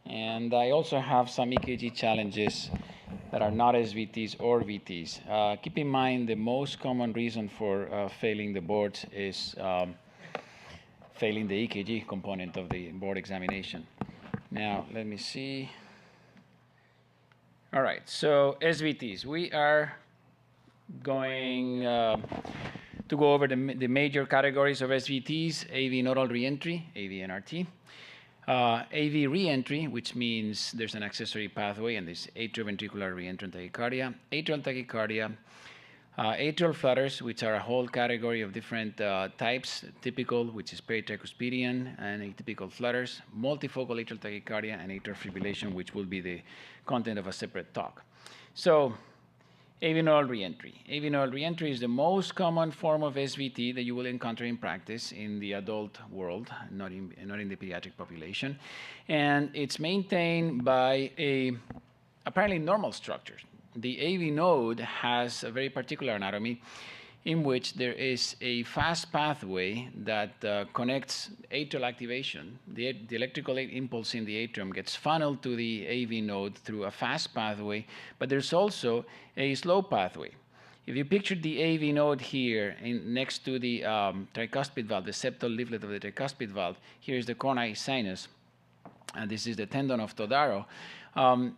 And I also have some EKG challenges that are not SVTs or VTs. Keep in mind the most common reason for failing the boards is failing the EKG component of the board examination. Now, let me see. All right, so SVTs. We are going to go over the major categories of SVTs: AV nodal reentry, AVNRT, AV reentry, which means there's an accessory pathway, and this atrioventricular reentrant tachycardia, atrial tachycardia, atrial flutters, which are a whole category of different types: typical, which is peritricuspedian, and atypical flutters, multifocal atrial tachycardia, and atrial fibrillation, which will be the content of a separate talk. So, AV nodal reentry. AV nodal reentry is the most common form of SVT that you will encounter in practice in the adult world, not in the pediatric population. And it's maintained by a apparently normal structure. The AV node has a very particular anatomy in which there is a fast pathway that connects atrial activation. The electrical impulse in the atrium gets funneled to the AV node through a fast pathway, but there's also a slow pathway. If you picture the AV node here next to the tricuspid valve, the septal leaflet of the tricuspid valve, here's the coronary sinus, and this is the tendon of Todaro.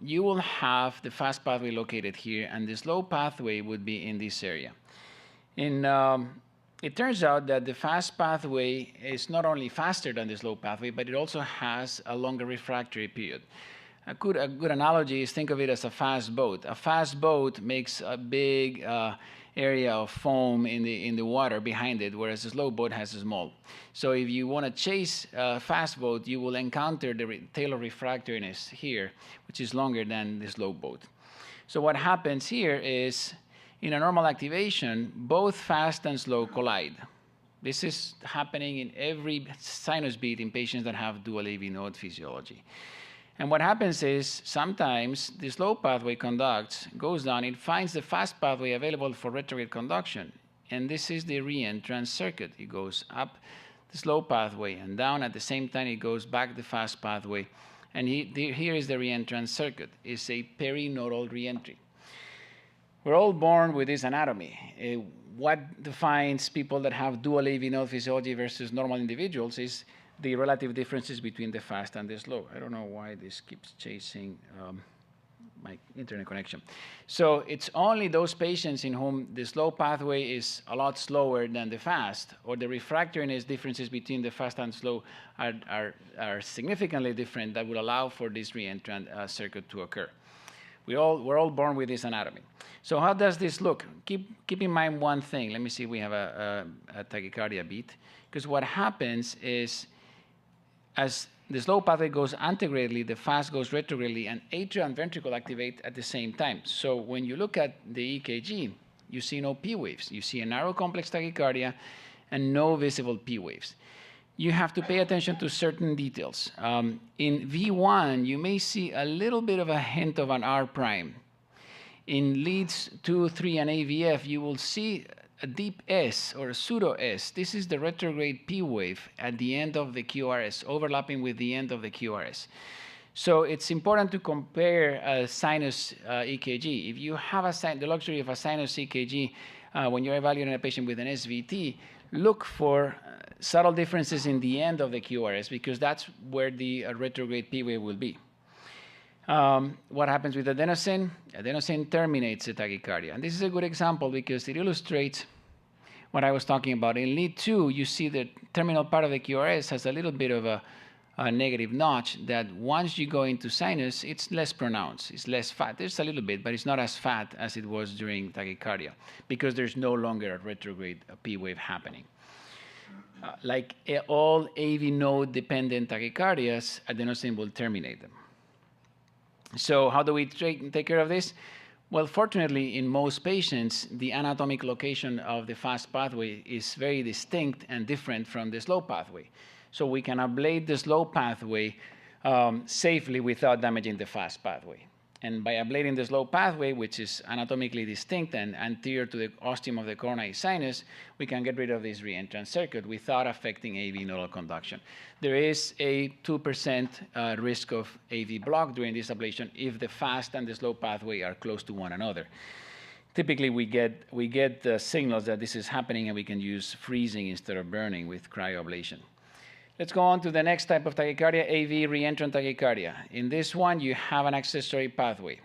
You will have the fast pathway located here, and the slow pathway would be in this area. It turns out that the fast pathway is not only faster than the slow pathway, but it also has a longer refractory period. A good analogy is think of it as a fast boat. A fast boat makes a big area of foam in the water behind it, whereas a slow boat has a small. So if you want to chase a fast boat, you will encounter the tail of refractoriness here, which is longer than the slow boat. So what happens here is, in a normal activation, both fast and slow collide. This is happening in every sinus beat in patients that have dual AV node physiology. And what happens is sometimes the slow pathway conducts, goes down, it finds the fast pathway available for retrograde conduction. And this is the reentrant circuit. It goes up the slow pathway and down. At the same time, it goes back the fast pathway. And here is the reentrant circuit. It's a perinodal reentry. We're all born with this anatomy. What defines people that have dual AV node physiology versus normal individuals is the relative differences between the fast and the slow. I don't know why this keeps chasing my internet connection. So it's only those patients in whom the slow pathway is a lot slower than the fast, or the refractoriness differences between the fast and slow are significantly different, that would allow for this reentrant circuit to occur. We're all born with this anatomy. So how does this look? Keep in mind one thing. Let me see if we have a tachycardia beat. Because what happens is, as the slow pathway goes antegradally, the fast goes retrogradely, and atrial and ventricle activate at the same time. So when you look at the EKG, you see no P waves. You see a narrow complex tachycardia and no visible P waves. You have to pay attention to certain details. In V1, you may see a little bit of a hint of an R prime. In leads 2, 3, and AVF, you will see a deep S or a pseudo S. This is the retrograde P wave at the end of the QRS, overlapping with the end of the QRS. So it's important to compare a sinus EKG. If you have the luxury of a sinus EKG when you're evaluating a patient with an SVT, look for subtle differences in the end of the QRS, because that's where the retrograde P wave will be. What happens with adenosine? Adenosine terminates the tachycardia. And this is a good example because it illustrates what I was talking about. In lead 2, you see the terminal part of the QRS has a little bit of a negative notch that once you go into sinus, it's less pronounced. It's less fat. There's a little bit, but it's not as fat as it was during tachycardia because there's no longer a retrograde P wave happening. Like all AV node dependent tachycardias, adenosine will terminate them. So how do we take care of this? Well, fortunately, in most patients, the anatomic location of the fast pathway is very distinct and different from the slow pathway. So we can ablate the slow pathway safely without damaging the fast pathway. And by ablating the slow pathway, which is anatomically distinct and anterior to the ostium of the coronary sinus, we can get rid of this reentrant circuit without affecting AV nodal conduction. There is a 2% risk of AV block during this ablation if the fast and the slow pathway are close to one another. Typically, we get signals that this is happening, and we can use freezing instead of burning with cryoablation. Let's go on to the next type of tachycardia, AV reentrant tachycardia. In this one, you have an accessory pathway.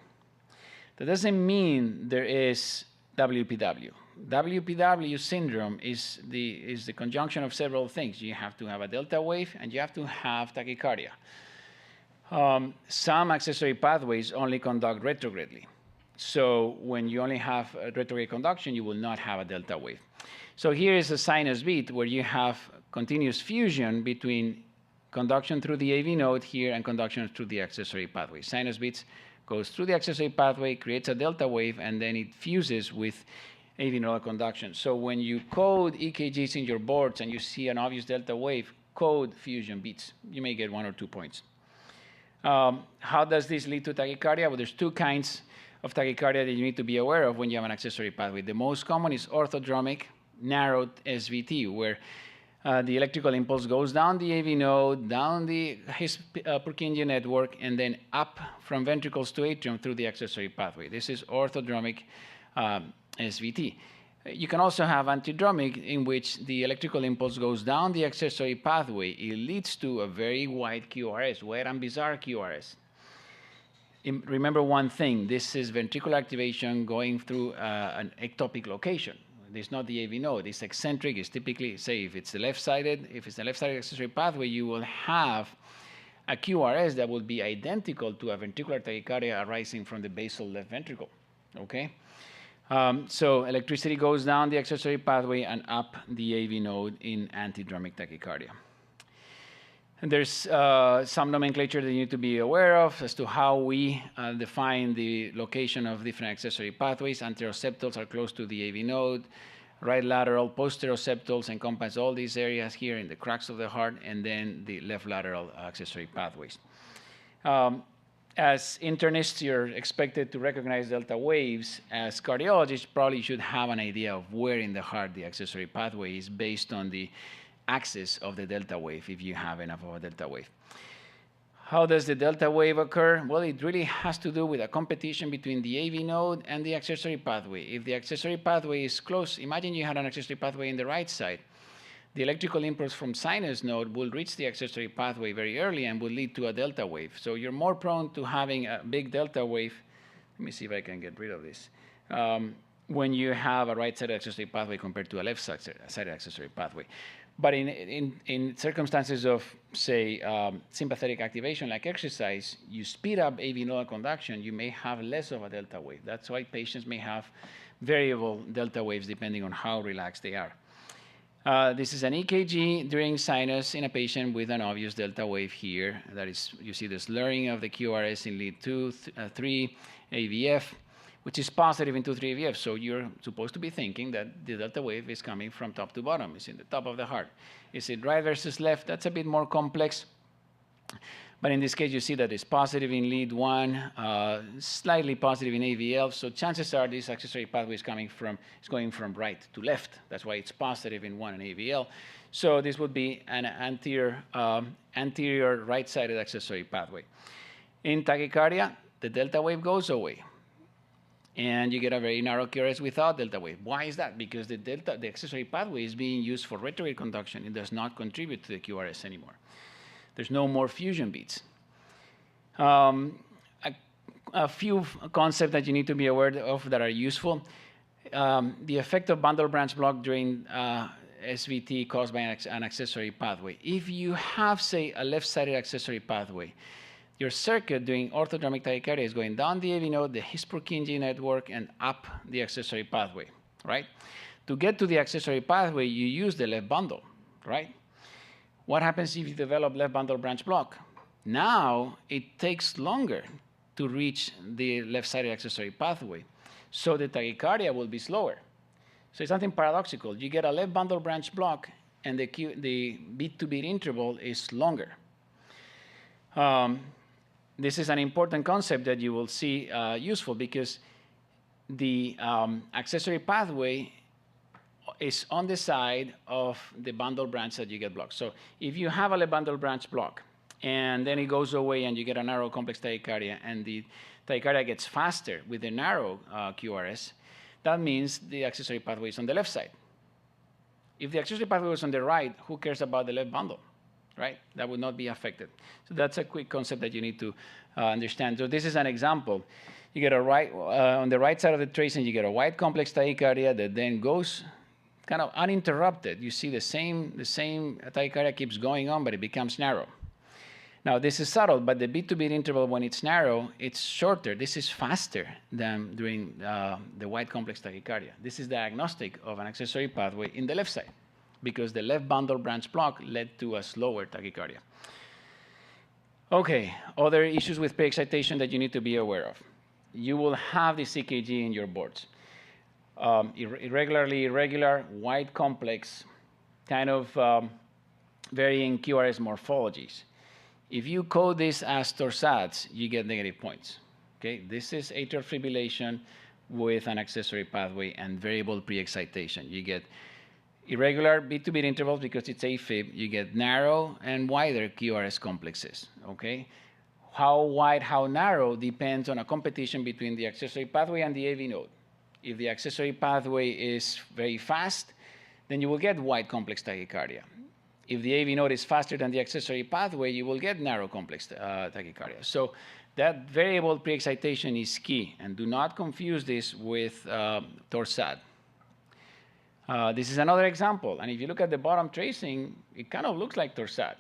That doesn't mean there is WPW. WPW syndrome is the conjunction of several things. You have to have a delta wave, and you have to have tachycardia. Some accessory pathways only conduct retrogradely. So when you only have a retrograde conduction, you will not have a delta wave. So here is a sinus beat where you have continuous fusion between conduction through the AV node here and conduction through the accessory pathway. Sinus beats goes through the accessory pathway, creates a delta wave, and then it fuses with AV nodal conduction. So when you code EKGs in your boards and you see an obvious delta wave, code fusion beats. You may get 1 or 2 points. How does this lead to tachycardia? Well, there's two kinds of tachycardia that you need to be aware of when you have an accessory pathway. The most common is orthodromic narrowed SVT, where the electrical impulse goes down the AV node, down the Purkinje network, and then up from ventricles to atrium through the accessory pathway. This is orthodromic SVT. You can also have antidromic, in which the electrical impulse goes down the accessory pathway. It leads to a very wide QRS, wide and bizarre QRS. Remember one thing, this is ventricular activation going through an ectopic location. It's not the AV node, it's eccentric. It's typically, say, if it's the left-sided accessory pathway, you will have a QRS that will be identical to a ventricular tachycardia arising from the basal left ventricle, okay? So electricity goes down the accessory pathway and up the AV node in antidromic tachycardia. And there's some nomenclature that you need to be aware of as to how we define the location of different accessory pathways. Anteroseptals are close to the AV node. Right lateral posteroseptals encompass all these areas here in the cracks of the heart, and then the left lateral accessory pathways. As internists, you're expected to recognize delta waves. As cardiologists, probably should have an idea of where in the heart the accessory pathway is based on the axis of the delta wave, if you have enough of a delta wave. How does the delta wave occur? Well, it really has to do with a competition between the AV node and the accessory pathway. If the accessory pathway is close, imagine you had an accessory pathway in the right side. The electrical impulse from sinus node will reach the accessory pathway very early and will lead to a delta wave. So you're more prone to having a big delta wave. Let me see if I can get rid of this. When you have a right-sided accessory pathway compared to a left-sided accessory pathway. But in circumstances of, say, sympathetic activation like exercise, you speed up AV nodal conduction, you may have less of a delta wave. That's why patients may have variable delta waves depending on how relaxed they are. This is an EKG during sinus in a patient with an obvious delta wave here. That is, you see the slurring of the QRS in lead 2, 3, AVF, which is positive in 2, 3 AVF. So you're supposed to be thinking that the delta wave is coming from top to bottom. It's in the top of the heart. Is it right versus left? That's a bit more complex. But in this case, you see that it's positive in lead 1, slightly positive in AVL. So chances are this accessory pathway is going from right to left. That's why it's positive in 1 and AVL. So this would be an anterior right-sided accessory pathway. In tachycardia, the delta wave goes away, and you get a very narrow QRS without delta wave. Why is that? Because the accessory pathway is being used for retrograde conduction. It does not contribute to the QRS anymore. There's no more fusion beats. A few concepts that you need to be aware of that are useful. The effect of bundle branch block during SVT caused by an accessory pathway. If you have, say, a left-sided accessory pathway, your circuit during orthodromic tachycardia is going down the AV node, the Purkinje network, and up the accessory pathway, right? To get to the accessory pathway, you use the left bundle, right? What happens if you develop left bundle branch block? Now, it takes longer to reach the left-sided accessory pathway, so the tachycardia will be slower. So it's something paradoxical. You get a left bundle branch block, and the beat-to-beat interval is longer. this is an important concept that you will see useful because the accessory pathway is on the side of the bundle branch that you get blocked. So if you have a left bundle branch block, and then it goes away and you get a narrow complex tachycardia, and the tachycardia gets faster with the narrow QRS, that means the accessory pathway is on the left side. If the accessory pathway was on the right, who cares about the left bundle, right? That would not be affected. So that's a quick concept that you need to understand. So this is an example. You get a right, on the right side of the tracing, you get a wide complex tachycardia that then goes kind of uninterrupted. You see the same tachycardia keeps going on, but it becomes narrow. Now, this is subtle, but the beat-to-beat interval, when it's narrow, it's shorter. This is faster than during the wide complex tachycardia. This is diagnostic of an accessory pathway in the left side because the left bundle branch block led to a slower tachycardia. Okay, other issues with pre-excitation that you need to be aware of. You will have this EKG in your boards. Irregularly irregular, wide complex, kind of varying QRS morphologies. If you code this as torsades, you get negative points. Okay, this is atrial fibrillation with an accessory pathway and variable pre-excitation. You get irregular beat-to-beat intervals because it's AFib. You get narrow and wider QRS complexes. Okay, how wide, how narrow depends on a competition between the accessory pathway and the AV node. If the accessory pathway is very fast, then you will get wide complex tachycardia. If the AV node is faster than the accessory pathway, you will get narrow complex tachycardia. So that variable pre-excitation is key, and do not confuse this with torsade. This is another example, and if you look at the bottom tracing, it kind of looks like torsade.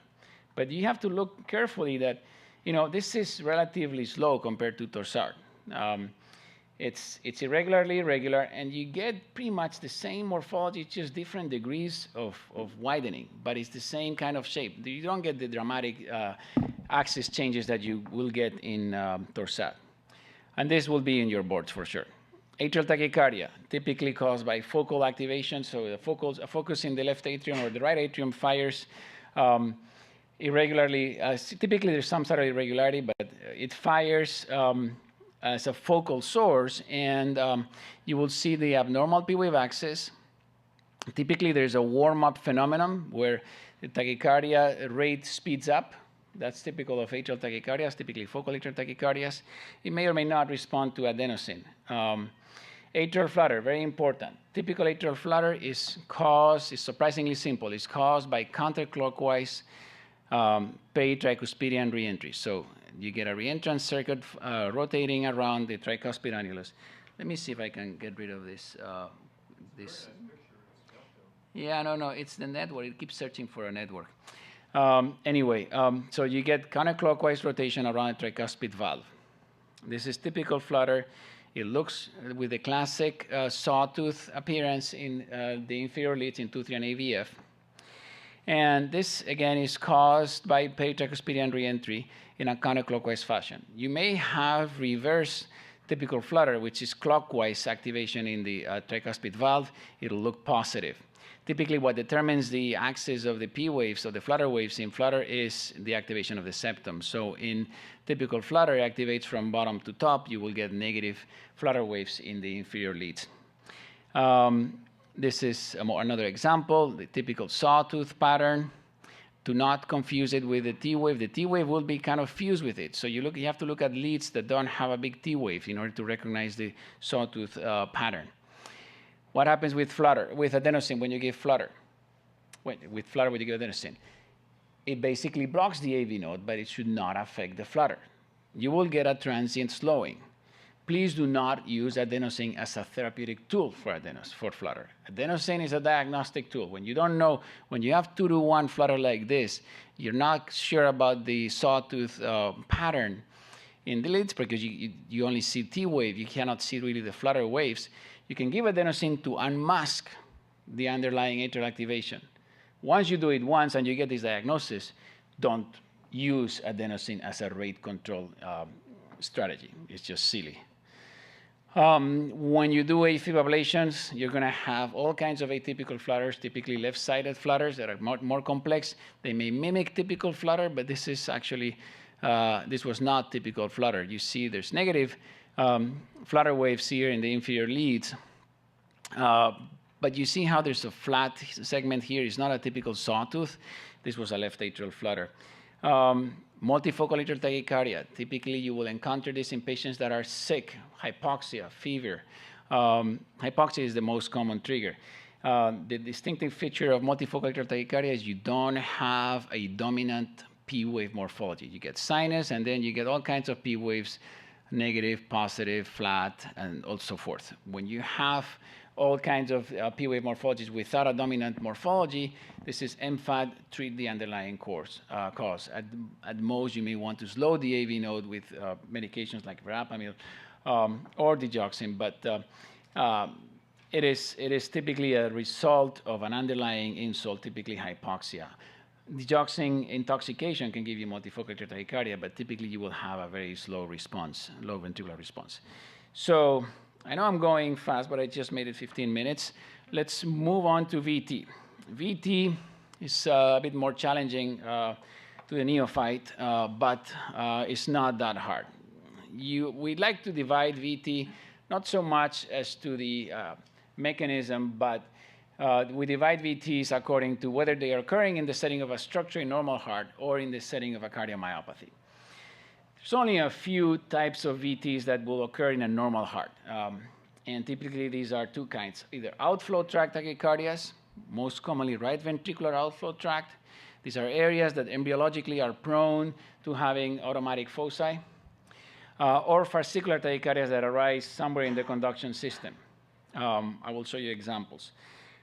But you have to look carefully that, you know, this is relatively slow compared to torsade. It's irregularly irregular, and you get pretty much the same morphology, just different degrees of widening, but it's the same kind of shape. You don't get the dramatic axis changes that you will get in torsade. And this will be in your boards for sure. Atrial tachycardia, typically caused by focal activation, so a focus in the left atrium or the right atrium fires irregularly. Typically, there's some sort of irregularity, but it fires as a focal source, and you will see the abnormal P-wave axis. Typically, there's a warm-up phenomenon where the tachycardia rate speeds up. That's typical of atrial tachycardias, typically focal atrial tachycardias. It may or may not respond to adenosine. Atrial flutter, very important. Typical atrial flutter is surprisingly simple. It's caused by counterclockwise peritricuspiderian reentry. So you get a reentrant circuit rotating around the tricuspid annulus. Let me see if I can get rid of this. Yeah, no, it's the network. It keeps searching for a network. Anyway, so you get counterclockwise rotation around the tricuspid valve. This is typical flutter. It looks with the classic sawtooth appearance in the inferior leads in 2-3 and AVF. And this, again, is caused by peritricuspiderian reentry in a counterclockwise fashion. You may have reverse typical flutter, which is clockwise activation in the tricuspid valve. It'll look positive. Typically, what determines the axis of the P waves, or the flutter waves in flutter, is the activation of the septum. So in typical flutter, it activates from bottom to top. You will get negative flutter waves in the inferior leads. This is another example, the typical sawtooth pattern. Do not confuse it with the T wave. The T wave will be kind of fused with it. So you have to look at leads that don't have a big T wave in order to recognize the sawtooth pattern. What happens with flutter, with adenosine when you give flutter? With flutter when you give adenosine? It basically blocks the AV node, but it should not affect the flutter. You will get a transient slowing. Please do not use adenosine as a therapeutic tool for flutter. Adenosine is a diagnostic tool. When you don't know, when you have 2-to-1 flutter like this, you're not sure about the sawtooth pattern in the leads because you only see T wave. You cannot see really the flutter waves. You can give adenosine to unmask the underlying atrial activation. Once you do it once and you get this diagnosis, don't use adenosine as a rate control strategy. It's just silly. When you do AFib ablations, you're going to have all kinds of atypical flutters, typically left-sided flutters that are more complex. They may mimic typical flutter, but this is actually This was not typical flutter. You see there's negative flutter waves here in the inferior leads. But you see how there's a flat segment here. It's not a typical sawtooth. This was a left atrial flutter. Multifocal atrial tachycardia. Typically, you will encounter this in patients that are sick, hypoxia, fever. Hypoxia is the most common trigger. The distinctive feature of multifocal atrial tachycardia is you don't have a dominant P wave morphology. You get sinus, and then you get all kinds of P waves, negative, positive, flat, and so forth. When you have all kinds of P wave morphologies without a dominant morphology, this is MFAD, treat the underlying cause. At most, you may want to slow the AV node with medications like verapamil or digoxin, but it is typically a result of an underlying insult, typically hypoxia. Digoxin intoxication can give you multifocal atrial tachycardia, but typically you will have a very slow response, low ventricular response. So I know I'm going fast, but I just made it 15 minutes. Let's move on to VT. VT is a bit more challenging to the neophyte, but it's not that hard. We'd like to divide VT not so much as to the mechanism, but we divide VTs according to whether they are occurring in the setting of a structurally normal heart or in the setting of a cardiomyopathy. There's only a few types of VTs that will occur in a normal heart. And typically, these are two kinds, either outflow tract tachycardias, most commonly right ventricular outflow tract. These are areas that embryologically are prone to having automatic foci, or fascicular tachycardias that arise somewhere in the conduction system. I will show you examples.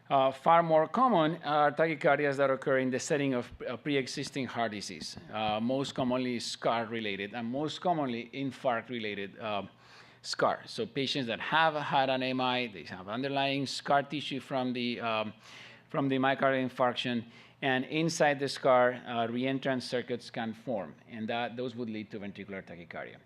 Far more common are tachycardias that occur in the setting of pre-existing heart disease, most commonly scar-related, and most commonly infarct-related scar. So patients that have had an MI, they have underlying scar tissue from the myocardial infarction, and inside the scar, reentrant circuits can form, and those would lead to ventricular tachycardia.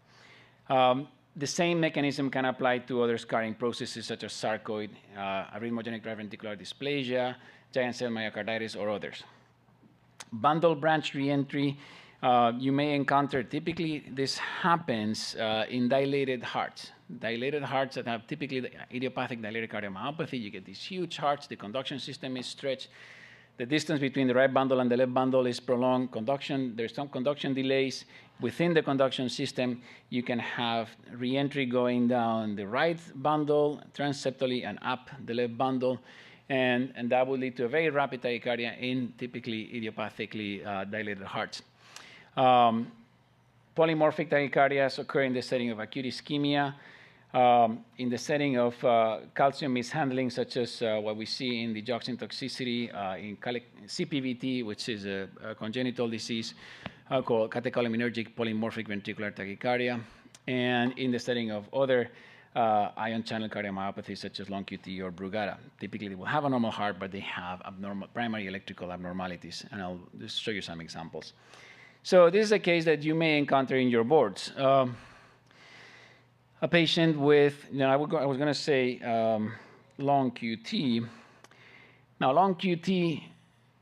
The same mechanism can apply to other scarring processes such as sarcoid, arrhythmogenic right ventricular dysplasia, giant cell myocarditis, or others. Bundle branch reentry, you may encounter, typically this happens in dilated hearts. Dilated hearts that have typically the idiopathic dilated cardiomyopathy, you get these huge hearts, the conduction system is stretched, the distance between the right bundle and the left bundle is prolonged conduction. There's some conduction delays. Within the conduction system, you can have reentry going down the right bundle transseptally and up the left bundle, and that will lead to a very rapid tachycardia in typically idiopathically dilated hearts. Polymorphic tachycardias occur in the setting of acute ischemia, in the setting of calcium mishandling, such as what we see in the digoxin toxicity, in CPVT, which is a congenital disease called catecholinergic polymorphic ventricular tachycardia, and in the setting of other ion channel cardiomyopathies, such as long QT or Brugada. Typically, they will have a normal heart, but they have abnormal primary electrical abnormalities, and I'll just show you some examples. So this is a case that you may encounter in your boards. A patient with, I was going to say long QT. Now, long QT,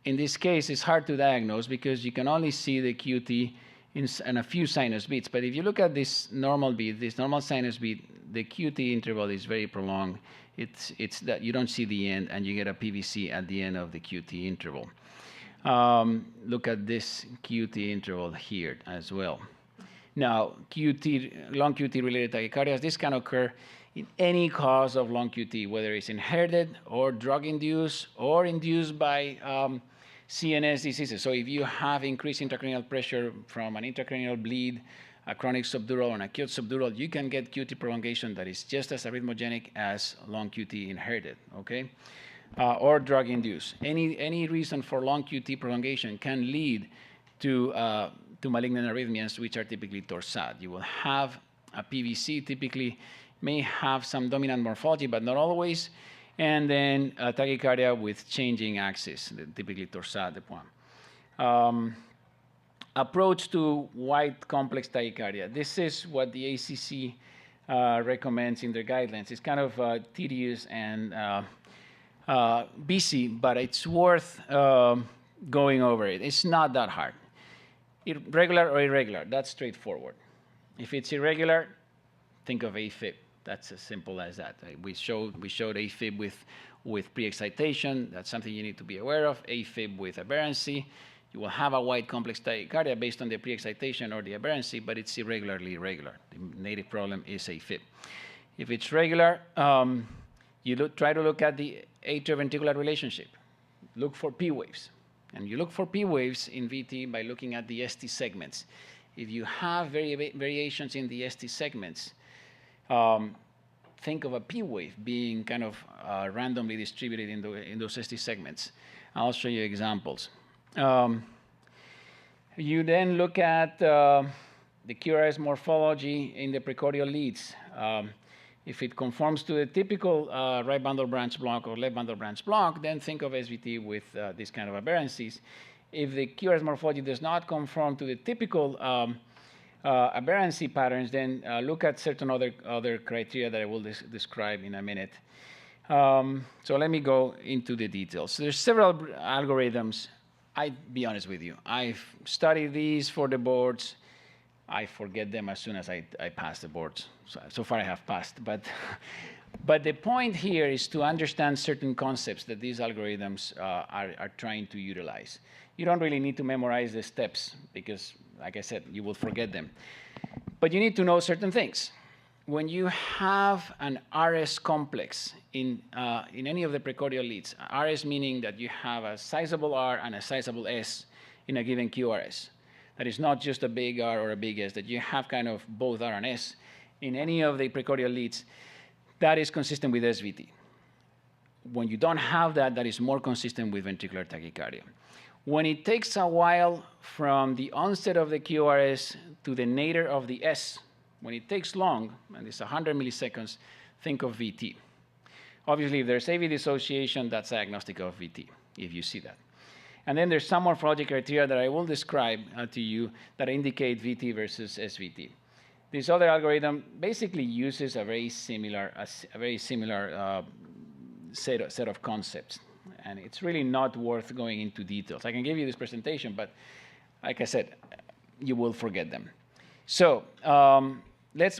in this case, is hard to diagnose because you can only see the QT in a few sinus beats. But if you look at this normal beat, this normal sinus beat, the QT interval is very prolonged. It's that you don't see the end, and you get a PVC at the end of the QT interval. Look at this QT interval here as well. Now, long QT-related tachycardias, this can occur in any cause of long QT, whether it's inherited or drug-induced or induced by CNS diseases. So if you have increased intracranial pressure from an intracranial bleed, a chronic subdural or an acute subdural, you can get QT prolongation that is just as arrhythmogenic as long QT inherited, okay? Or drug-induced. Any reason for long QT prolongation can lead to malignant arrhythmias, which are typically torsade. You will have a PVC, typically may have some dominant morphology, but not always, and then a tachycardia with changing axis, typically torsade de point. Approach to wide complex tachycardia. This is what the ACC recommends in their guidelines. It's kind of tedious and busy, but it's worth going over it. It's not that hard. Regular or irregular, that's straightforward. If it's irregular, think of AFib. That's as simple as that. We showed AFib with pre-excitation. That's something you need to be aware of. AFib with aberrancy. You will have a wide complex tachycardia based on the pre-excitation or the aberrancy, but it's irregularly irregular. The native problem is AFib. If it's regular, you try to look at the atrioventricular relationship. Look for P waves. And you look for P waves in VT by looking at the ST segments. If you have variations in the ST segments, think of a P wave being kind of randomly distributed in those ST segments. I'll show you examples. You then look at the QRS morphology in the precordial leads. If it conforms to the typical right bundle branch block or left bundle branch block, then think of SVT with this kind of aberrancies. If the QRS morphology does not conform to the typical aberrancy patterns, then look at certain other criteria that I will describe in a minute. So let me go into the details. So there's several algorithms. I'll be honest with you. I've studied these for the boards. I forget them as soon as I pass the boards. So far I have passed. But the point here is to understand certain concepts that these algorithms are trying to utilize. You don't really need to memorize the steps because, like I said, you will forget them. But you need to know certain things. When you have an RS complex in any of the precordial leads, RS meaning that you have a sizable R and a sizable S in a given QRS. That is not just a big R or a big S, that you have kind of both R and S in any of the precordial leads, that is consistent with SVT. When you don't have that, that is more consistent with ventricular tachycardia. When it takes a while from the onset of the QRS to the nadir of the S, when it takes long, and it's 100 milliseconds, think of VT. Obviously, if there's AV dissociation, that's diagnostic of VT, if you see that. And then there's some morphological criteria that I will describe to you that indicate VT versus SVT. This other algorithm basically uses a very similar set of concepts. And it's really not worth going into details. I can give you this presentation, but like I said, you will forget them. So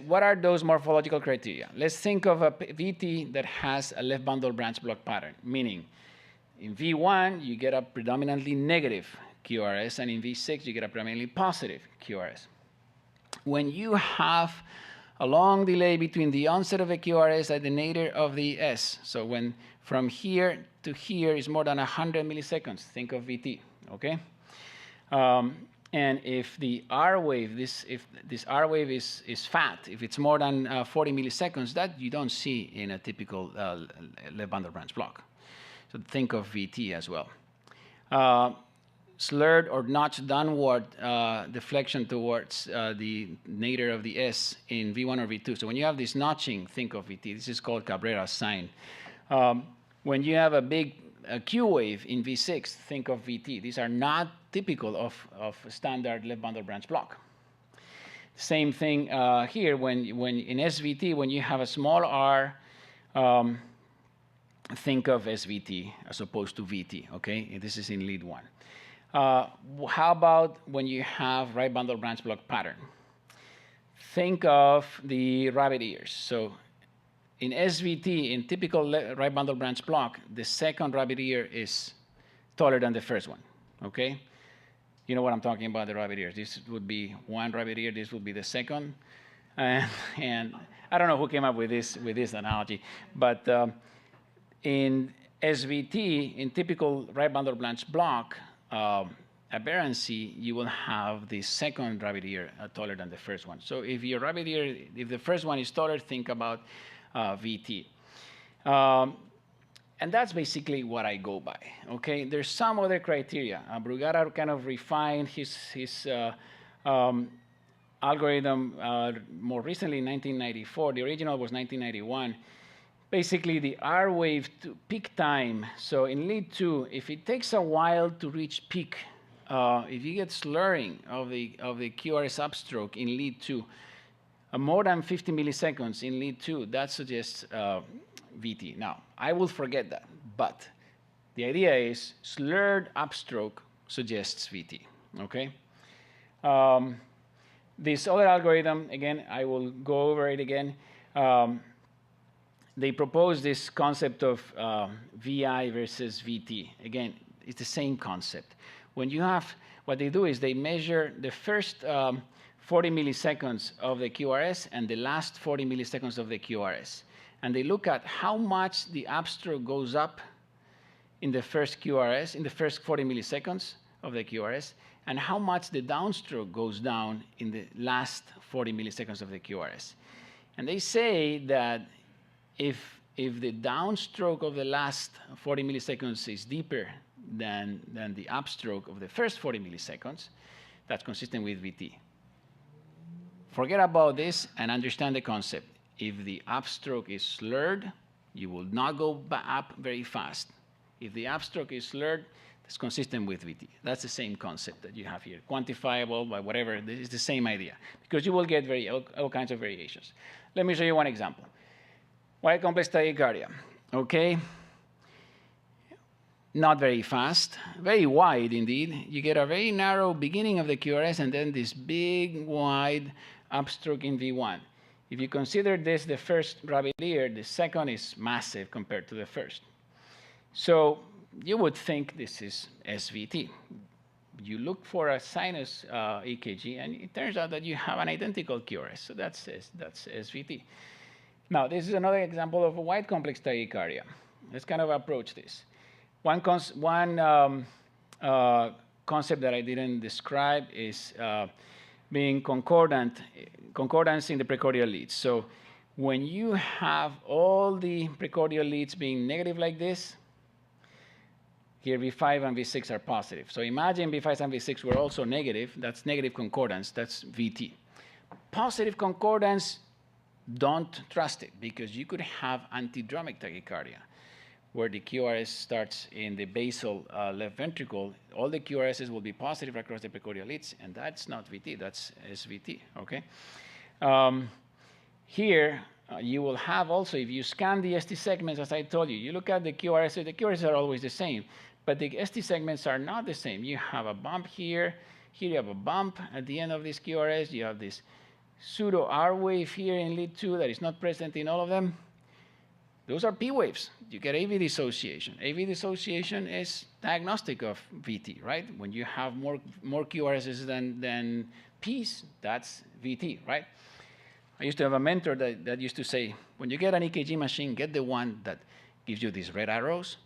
what are those morphological criteria? Let's think of a VT that has a left bundle branch block pattern, meaning in V1, you get a predominantly negative QRS, and in V6, you get a predominantly positive QRS. When you have a long delay between the onset of the QRS and the nadir of the S, so when from here to here is more than 100 milliseconds, think of VT, okay? And if the R wave, if this R wave is fat, if it's more than 40 milliseconds, that you don't see in a typical left bundle branch block. So think of VT as well. Slurred or notched downward deflection towards the nadir of the S in V1 or V2. So when you have this notching, think of VT. This is called Cabrera's sign. When you have a big Q wave in V6, think of VT. These are not typical of standard left bundle branch block. Same thing here when in SVT, when you have a small R, think of SVT as opposed to VT, okay? This is in lead 1. How about when you have right bundle branch block pattern? Think of the rabbit ears. So in SVT, in typical right bundle branch block, the second rabbit ear is taller than the first one, okay? You know what I'm talking about, the rabbit ears. This would be one rabbit ear, this would be the second. And I don't know who came up with this analogy, but in SVT, in typical right bundle branch block aberrancy, you will have the second rabbit ear taller than the first one. So if your rabbit ear, if the first one is taller, think about VT. And that's basically what I go by, okay? There's some other criteria. Brugada kind of refined his algorithm more recently in 1994. The original was 1991. Basically, the R wave to peak time. So in lead 2, if it takes a while to reach peak, if you get slurring of the QRS upstroke in lead 2, more than 50 milliseconds in lead 2, that suggests VT. Now, I will forget that, but the idea is slurred upstroke suggests VT, okay? This other algorithm, again, I will go over it again. They propose this concept of VI versus VT. Again, it's the same concept. When you have, what they do is they measure the first 40 milliseconds of the QRS and the last 40 milliseconds of the QRS. And they look at how much the upstroke goes up in the first QRS, in the first 40 milliseconds of the QRS, and how much the downstroke goes down in the last 40 milliseconds of the QRS. And they say that if the downstroke of the last 40 milliseconds is deeper than the upstroke of the first 40 milliseconds, that's consistent with VT. Forget about this and understand the concept. If the upstroke is slurred, you will not go up very fast. If the upstroke is slurred, it's consistent with VT. That's the same concept that you have here. Quantifiable by whatever, this is the same idea. Because you will get all kinds of variations. Let me show you one example. Wide complex tachycardia, okay? Not very fast, very wide indeed. You get a very narrow beginning of the QRS and then this big, wide upstroke in V1. If you consider this the first gravelier, the second is massive compared to the first. So you would think this is SVT. You look for a sinus EKG, and it turns out that you have an identical QRS, so that's SVT. Now, this is another example of a wide complex tachycardia. Let's kind of approach this. One concept that I didn't describe is being concordance in the precordial leads. So when you have all the precordial leads being negative like this, here V5 and V6 are positive. So imagine V5 and V6 were also negative. That's negative concordance. That's VT. Positive concordance, don't trust it, because you could have antidromic tachycardia, where the QRS starts in the basal left ventricle. All the QRSs will be positive across the precordial leads, and that's not VT, that's SVT, okay? Here, you will have also, if you scan the ST segments, as I told you, you look at the QRSs are always the same, but the ST segments are not the same. You have a bump here, here you have a bump at the end of this QRS, you have this pseudo R wave here in lead 2 that is not present in all of them. Those are P waves. You get AV dissociation. AV dissociation is diagnostic of VT, right? When you have more QRSs than Ps, that's VT, right? I used to have a mentor that used to say, when you get an EKG machine, get the one that gives you these red arrows,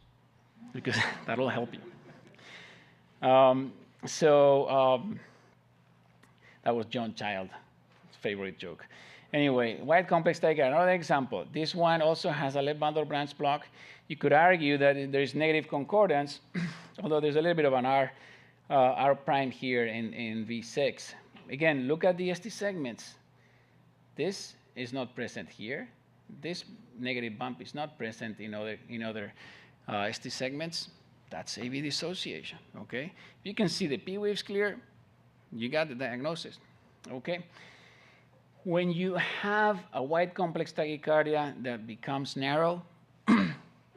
because that'll help you. That was John Child's favorite joke. Anyway, wide complex tachycardia, another example. This one also has a left bundle branch block. You could argue that there is negative concordance, although there's a little bit of an R prime here in V6. Again, look at the ST segments. This is not present here. This negative bump is not present in other ST segments. That's AV dissociation, okay? If you can see the P waves clear, you got the diagnosis, okay? When you have a wide complex tachycardia that becomes narrow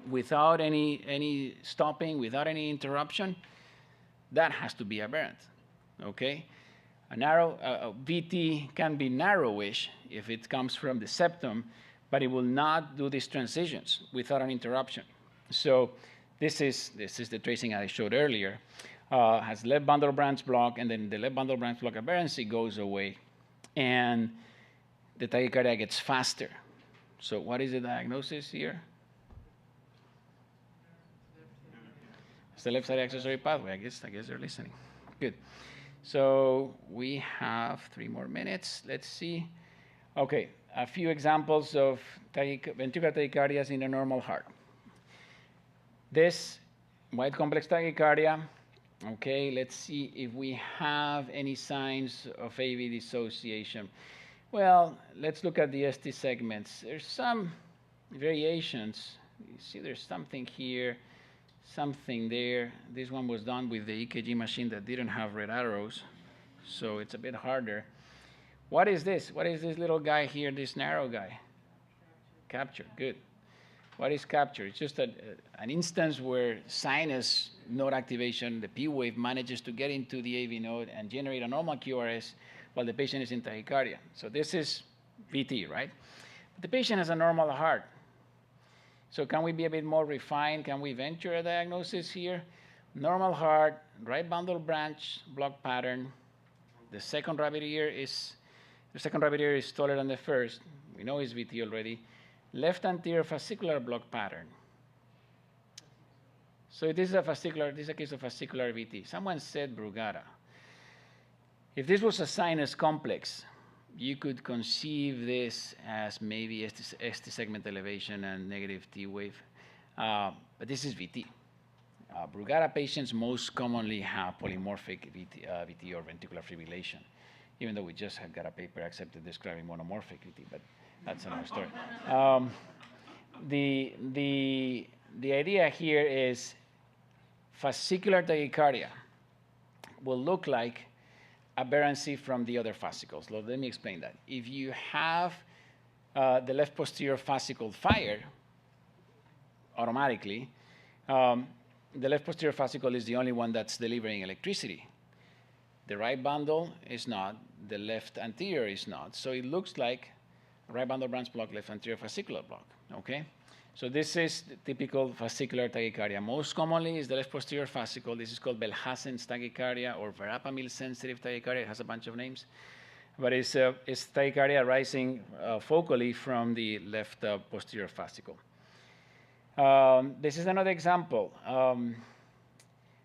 without any stopping, without any interruption, that has to be aberrant, okay? A VT can be narrowish if it comes from the septum, but it will not do these transitions without an interruption. So this is the tracing I showed earlier. Has left bundle branch block, and then the left bundle branch block aberrancy goes away, and the tachycardia gets faster. So what is the diagnosis here? It's the left side accessory pathway. I guess they're listening. Good. So we have 3 more minutes. Let's see. Okay, a few examples of ventricular tachycardias in a normal heart. This wide complex tachycardia. Okay, let's see if we have any signs of AV dissociation. Well, let's look at the ST segments. There's some variations. You see there's something here, something there. This one was done with the EKG machine that didn't have red arrows, so it's a bit harder. What is this? What is this little guy here, this narrow guy? Capture, good. What is capture? It's just an instance where sinus node activation, the P wave manages to get into the AV node and generate a normal QRS while the patient is in tachycardia. So this is VT, right? But the patient has a normal heart. So can we be a bit more refined? Can we venture a diagnosis here? Normal heart, right bundle branch block pattern. The second rabbit ear is taller than the first. We know it's VT already. Left anterior fascicular block pattern. So this is a case of fascicular VT. Someone said Brugada. If this was a sinus complex, you could conceive this as maybe ST segment elevation and negative T wave, but this is VT. Brugada patients most commonly have polymorphic VT or ventricular fibrillation, even though we just have got a paper accepted describing monomorphic VT, but that's another story. The idea here is fascicular tachycardia will look like aberrancy from the other fascicles. Let me explain that. If you have the left posterior fascicle fired automatically, the left posterior fascicle is the only one that's delivering electricity. The right bundle is not, the left anterior is not. So it looks like right bundle branch block, left anterior fascicular block, okay? So this is the typical fascicular tachycardia. Most commonly is the left posterior fascicle. This is called Belhassen's tachycardia or verapamil sensitive tachycardia. It has a bunch of names. But it's tachycardia rising focally from the left posterior fascicle. This is another example.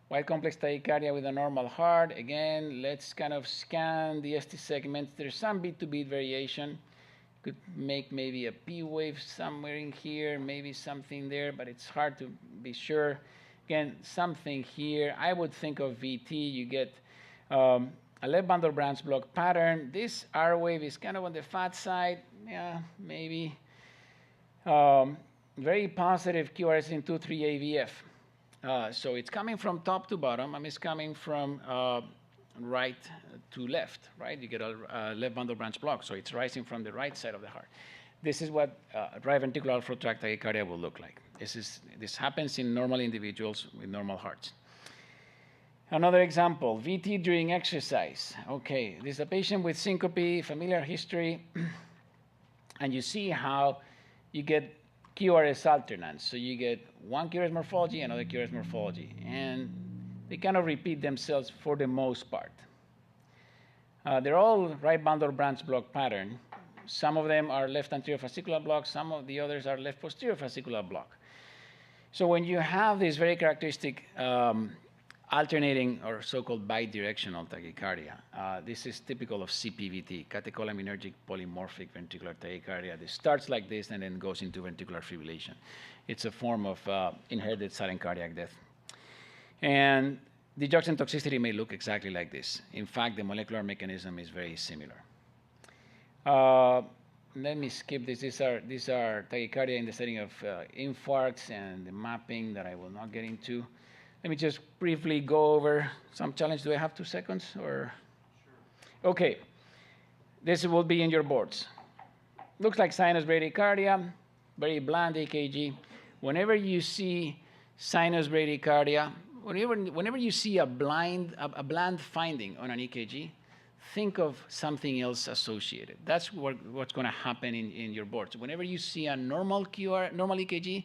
Wide complex tachycardia with a normal heart. Again, let's kind of scan the ST segments. There's some beat-to-beat variation. Could make maybe a P wave somewhere in here, maybe something there, but it's hard to be sure. Again, something here. I would think of VT. You get a left bundle branch block pattern. This R wave is kind of on the fat side. Yeah, maybe. Very positive QRS in 2,3 AVF. So it's coming from top to bottom. It's coming from right to left, right? You get a left bundle branch block, so it's rising from the right side of the heart. This is what right ventricular outflow tract tachycardia will look like. This happens in normal individuals with normal hearts. Another example, VT during exercise. Okay, this is a patient with syncope, familiar history, and you see how you get QRS alternance. So you get one QRS morphology, another QRS morphology, and they kind of repeat themselves for the most part. They're all right bundle branch block pattern. Some of them are left anterior fascicular block, some of the others are left posterior fascicular block. So when you have this very characteristic alternating or so-called bidirectional tachycardia, this is typical of CPVT, catecholaminergic polymorphic ventricular tachycardia. This starts like this and then goes into ventricular fibrillation. It's a form of inherited sudden cardiac death. And the digoxin toxicity may look exactly like this. In fact, the molecular mechanism is very similar. Let me skip this. These are tachycardia in the setting of infarcts and the mapping that I will not get into. Let me just briefly go over some challenge. Do I have 2 seconds? Or? Sure. Okay. This will be in your boards. Looks like sinus bradycardia, very bland EKG. Whenever you see sinus bradycardia, whenever you see a bland finding on an EKG, think of something else associated. That's what's going to happen in your boards. Whenever you see a normal EKG,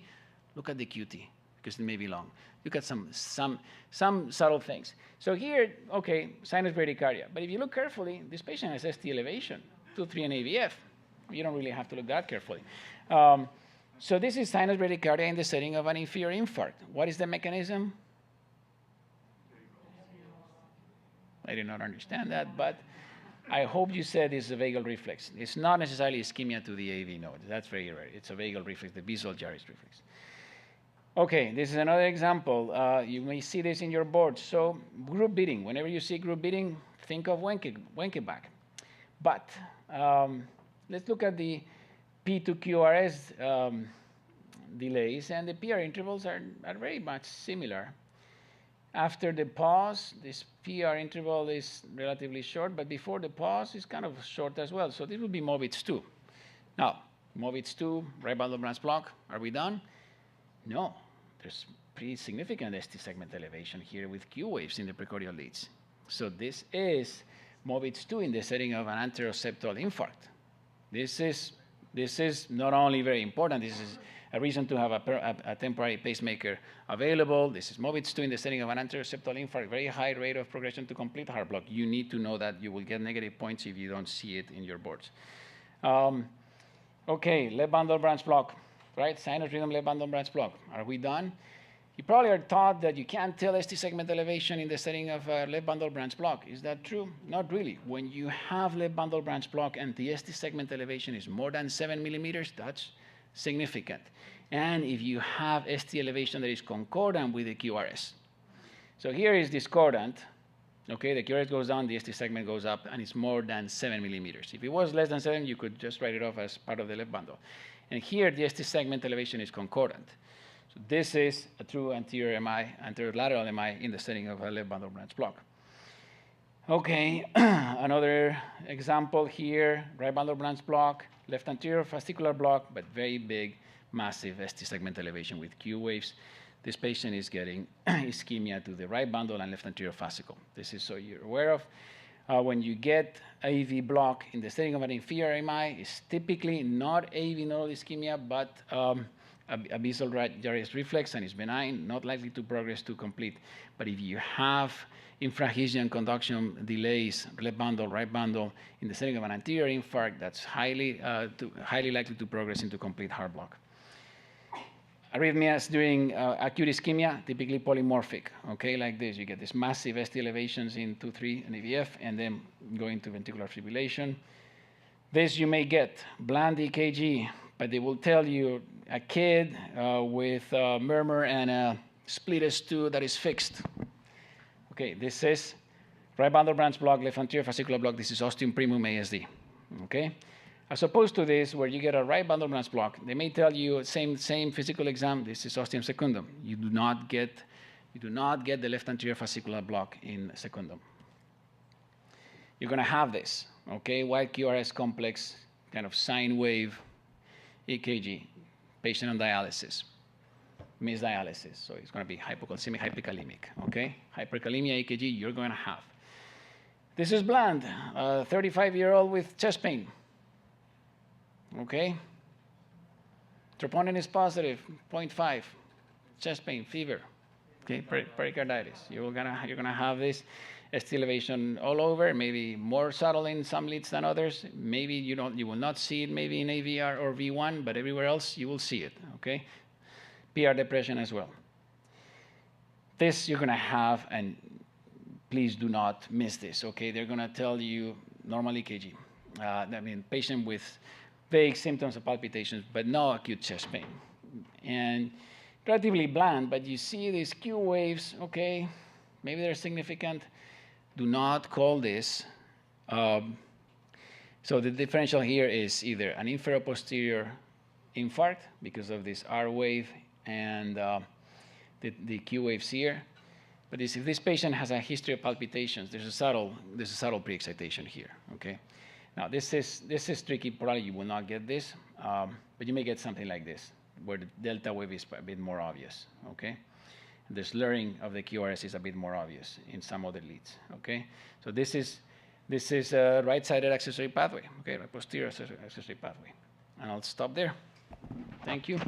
look at the QT because it may be long. Look at some subtle things. So here, okay, sinus bradycardia. But if you look carefully, this patient has ST elevation, 2-3 and AVF. You don't really have to look that carefully. So this is sinus bradycardia in the setting of an inferior infarct. What is the mechanism? I did not understand that, but I hope you said it's a vagal reflex. It's not necessarily ischemia to the AV node. That's very rare. It's a vagal reflex, the visual gyrus reflex. Okay, this is another example. You may see this in your board. So group beating. Whenever you see group beating, think of Wenckebach. But let's look at the P to QRS delays, and the PR intervals are very much similar. After the pause, this PR interval is relatively short, but before the pause, it's kind of short as well. So this would be MOVITS 2. Now, MOVITS 2, right bundle branch block, are we done? No, there's pretty significant ST segment elevation here with Q waves in the precordial leads. So this is MOBITS2 in the setting of an anteroseptal infarct. This is not only very important, this is a reason to have a temporary pacemaker available. This is MOBITS2 in the setting of an anteroseptal infarct, very high rate of progression to complete heart block. You need to know that. You will get negative points if you don't see it in your boards. Okay, left bundle branch block, right? Sinus rhythm left bundle branch block. Are we done? You probably are taught that you can't tell ST segment elevation in the setting of left bundle branch block. Is that true? Not really. When you have left bundle branch block and the ST segment elevation is more than 7 millimeters, that's significant. And if you have ST elevation that is concordant with the QRS. So here is discordant. Okay, the QRS goes down, the ST segment goes up, and it's more than 7 millimeters. If it was less than 7, you could just write it off as part of the left bundle. And here, the ST segment elevation is concordant. So this is a true anterior MI, anterior lateral MI in the setting of a left bundle branch block. Okay, another example here, right bundle branch block, left anterior fascicular block, but very big, massive ST segment elevation with Q waves. This patient is getting ischemia to the right bundle and left anterior fascicle. This is so you're aware of. When you get AV block in the setting of an inferior MI, it's typically not AV nodal ischemia, but a basal gyrus reflex, and it's benign, not likely to progress to complete. But if you have infrahisian conduction delays, left bundle, right bundle, in the setting of an anterior infarct, that's highly likely to progress into complete heart block. Arrhythmias during acute ischemia, typically polymorphic, okay, like this. You get these massive ST elevations in 2-3 and AVF, and then going to ventricular fibrillation. This you may get, bland EKG, but they will tell you a kid with a murmur and a split S2 that is fixed. Okay, this is right bundle branch block, left anterior fascicular block. This is ostium primum ASD, okay? As opposed to this, where you get a right bundle branch block, they may tell you same physical exam. This is ostium secundum. You do not get the left anterior fascicular block in secundum. You're going to have this, okay? Wide QRS complex, kind of sine wave EKG, patient on dialysis, missed dialysis. So it's going to be hypocalcemic, hyperkalemic, okay? Hyperkalemia EKG you're going to have. This is bland, a 35-year-old with chest pain. Okay, troponin is positive, 0.5, chest pain, fever, okay, pericarditis. You're gonna have this ST elevation all over, maybe more subtle in some leads than others. Maybe you will not see it maybe in AVR or V1, but everywhere else you will see it, okay? PR depression as well. This you're gonna have, and please do not miss this, okay? They're gonna tell you normal EKG. I mean, patient with vague symptoms of palpitations, but no acute chest pain. And relatively bland, but you see these Q waves, okay, maybe they're significant. Do not call this. So the differential here is either an inferoposterior infarct because of this R wave and the Q waves here. But if this patient has a history of palpitations, there's a subtle pre-excitation here, okay? Now, this is tricky. Probably you will not get this, but you may get something like this, where the delta wave is a bit more obvious, okay? The slurring of the QRS is a bit more obvious in some other leads, okay? So this is a right-sided accessory pathway, okay, right posterior accessory pathway. And I'll stop there. Thank you.